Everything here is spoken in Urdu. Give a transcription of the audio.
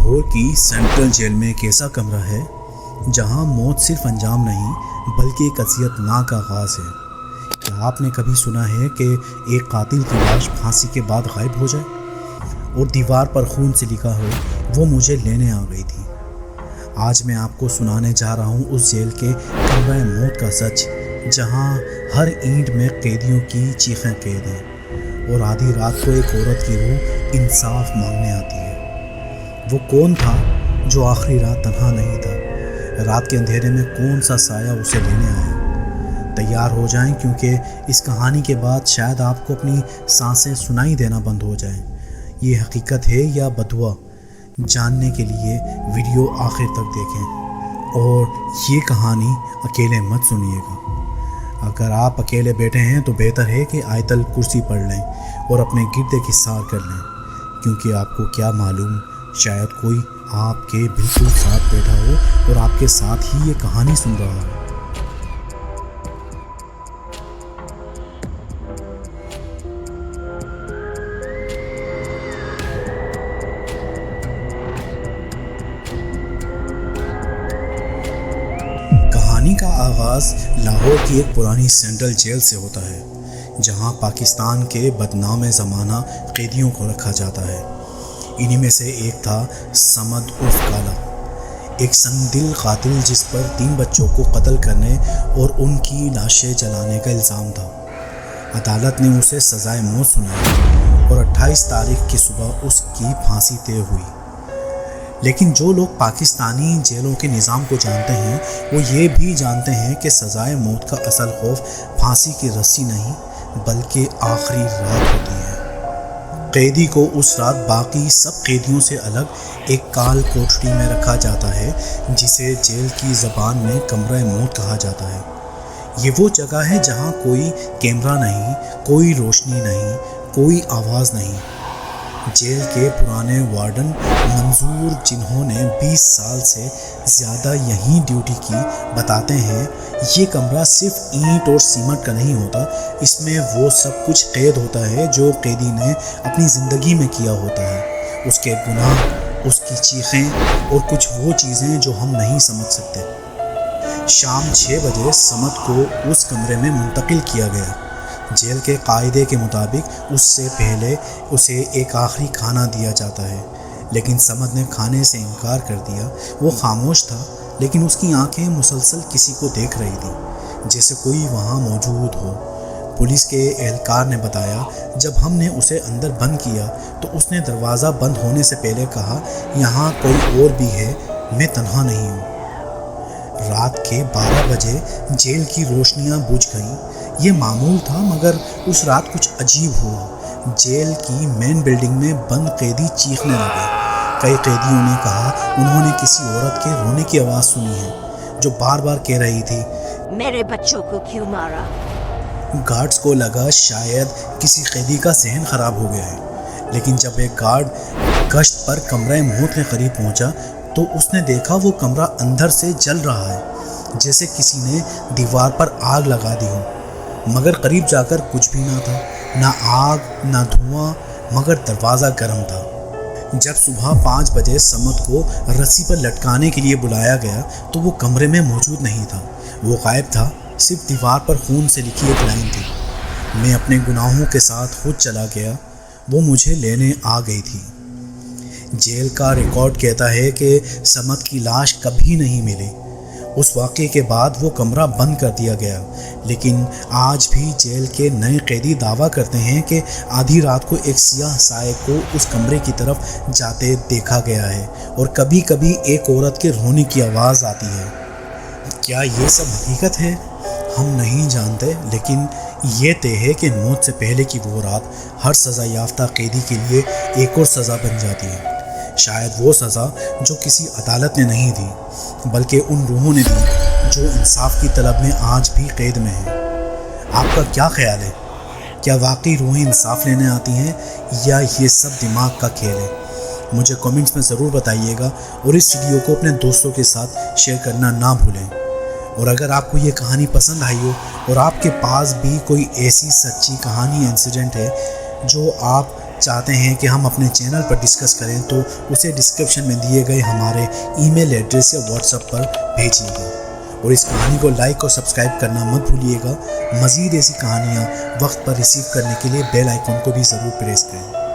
لاہور کی سینٹرل جیل میں ایک ایسا کمرہ ہے جہاں موت صرف انجام نہیں بلکہ ایک اذیتناک آغاز ہے۔ کیا آپ نے کبھی سنا ہے کہ ایک قاتل کی لاش پھانسی کے بعد غائب ہو جائے اور دیوار پر خون سے لکھا ہو وہ مجھے لینے آ گئی تھی؟ آج میں آپ کو سنانے جا رہا ہوں اس جیل کے کمرہ موت کا سچ، جہاں ہر اینٹ میں قیدیوں کی چیخیں قید ہیں اور آدھی رات کو ایک عورت کی روح انصاف مانگنے آتی ہے۔ وہ کون تھا جو آخری رات تنہا نہیں تھا؟ رات کے اندھیرے میں کون سا سایہ اسے لینے آیا؟ تیار ہو جائیں، کیونکہ اس کہانی کے بعد شاید آپ کو اپنی سانسیں سنائی دینا بند ہو جائیں۔ یہ حقیقت ہے یا بدعا؟ جاننے کے لیے ویڈیو آخر تک دیکھیں اور یہ کہانی اکیلے مت سنیے گا۔ اگر آپ اکیلے بیٹھے ہیں تو بہتر ہے کہ آیت الکرسی پڑھ لیں اور اپنے گرد کسار کر لیں، کیونکہ آپ کو کیا معلوم، شاید کوئی آپ کے بالکل ساتھ بیٹھا ہو اور آپ کے ساتھ ہی یہ کہانی سن رہا ہو۔ کہانی کا آغاز لاہور کی ایک پرانی سینٹرل جیل سے ہوتا ہے، جہاں پاکستان کے بدنام زمانہ قیدیوں کو رکھا جاتا ہے۔ انہی میں سے ایک تھا صمد عرف کالا، ایک سنگ دل قاتل جس پر 3 بچوں کو قتل کرنے اور ان کی لاشیں جلانے کا الزام تھا۔ عدالت نے اسے سزائے موت سنائی اور 28 تاریخ کی صبح اس کی پھانسی طے ہوئی۔ لیکن جو لوگ پاکستانی جیلوں کے نظام کو جانتے ہیں وہ یہ بھی جانتے ہیں کہ سزائے موت کا اصل خوف پھانسی کی رسی نہیں بلکہ آخری رات ہوتی ہے۔ قیدی کو اس رات باقی سب قیدیوں سے الگ ایک کال کوٹڑی میں رکھا جاتا ہے، جسے جیل کی زبان میں کمرہ موت کہا جاتا ہے۔ یہ وہ جگہ ہے جہاں کوئی کیمرہ نہیں، کوئی روشنی نہیں، کوئی آواز نہیں۔ جیل کے پرانے وارڈن منظور، جنہوں نے 20 سال سے زیادہ یہیں ڈیوٹی کی، بتاتے ہیں یہ کمرہ صرف اینٹ اور سیمنٹ کا نہیں ہوتا، اس میں وہ سب کچھ قید ہوتا ہے جو قیدی نے اپنی زندگی میں کیا ہوتا ہے، اس کے گناہ، اس کی چیخیں اور کچھ وہ چیزیں جو ہم نہیں سمجھ سکتے۔ شام 6 بجے صمد کو اس کمرے میں منتقل کیا گیا۔ جیل کے قاعدے کے مطابق اس سے پہلے اسے ایک آخری کھانا دیا جاتا ہے، لیکن صمد نے کھانے سے انکار کر دیا۔ وہ خاموش تھا، لیکن اس کی آنکھیں مسلسل کسی کو دیکھ رہی تھیں، جیسے کوئی وہاں موجود ہو۔ پولیس کے اہلکار نے بتایا جب ہم نے اسے اندر بند کیا تو اس نے دروازہ بند ہونے سے پہلے کہا، یہاں کوئی اور بھی ہے، میں تنہا نہیں ہوں۔ رات کے 12 بجے جیل کی روشنیاں بجھ گئیں۔ یہ معمول تھا، مگر اس رات کچھ عجیب ہوا۔ جیل کی مین بلڈنگ میں بند قیدی چیخنے لگے۔ کئی قیدیوں نے کہا انہوں نے کسی عورت کے رونے کی آواز سنی ہے جو بار بار کہہ رہی تھی، میرے بچوں کو کیوں مارا؟ گارڈز کو لگا شاید کسی قیدی کا ذہن خراب ہو گیا ہے، لیکن جب ایک گارڈ گشت پر کمرہ موت کے قریب پہنچا تو اس نے دیکھا وہ کمرہ اندر سے جل رہا ہے، جیسے کسی نے دیوار پر آگ لگا دی ہو، مگر قریب جا کر کچھ بھی نہ تھا، نہ آگ نہ دھواں، مگر دروازہ گرم تھا۔ جب صبح 5 بجے صمد کو رسی پر لٹکانے کے لیے بلایا گیا تو وہ کمرے میں موجود نہیں تھا، وہ غائب تھا۔ صرف دیوار پر خون سے لکھی ایک لائن تھی، میں اپنے گناہوں کے ساتھ خود چلا گیا، وہ مجھے لینے آ گئی تھی۔ جیل کا ریکارڈ کہتا ہے کہ صمد کی لاش کبھی نہیں ملی۔ اس واقعے کے بعد وہ کمرہ بند کر دیا گیا، لیکن آج بھی جیل کے نئے قیدی دعویٰ کرتے ہیں کہ آدھی رات کو ایک سیاہ سائے کو اس کمرے کی طرف جاتے دیکھا گیا ہے اور کبھی کبھی ایک عورت کے رونے کی آواز آتی ہے۔ کیا یہ سب حقیقت ہے؟ ہم نہیں جانتے، لیکن یہ طے ہے کہ موت سے پہلے کی وہ رات ہر سزا یافتہ قیدی کے لیے ایک اور سزا بن جاتی ہے۔ شاید وہ سزا جو کسی عدالت نے نہیں دی، بلکہ ان روحوں نے دی جو انصاف کی طلب میں آج بھی قید میں ہیں۔ آپ کا کیا خیال ہے؟ کیا واقعی روحیں انصاف لینے آتی ہیں یا یہ سب دماغ کا کھیل ہے؟ مجھے کمنٹس میں ضرور بتائیے گا اور اس ویڈیو کو اپنے دوستوں کے ساتھ شیئر کرنا نہ بھولیں۔ اور اگر آپ کو یہ کہانی پسند آئی ہو اور آپ کے پاس بھی کوئی ایسی سچی کہانی انسیڈنٹ ہے جو آپ چاہتے ہیں کہ ہم اپنے چینل پر ڈسکس کریں تو اسے ڈسکرپشن میں دیے گئے ہمارے ای میل ایڈریس یا واٹس ایپ پر بھیجیے گا، اور اس کہانی کو لائک اور سبسکرائب کرنا مت بھولیے گا۔ مزید ایسی کہانیاں وقت پر ریسیو کرنے کے لیے بیل آئیکن کو بھی ضرور پریس کریں۔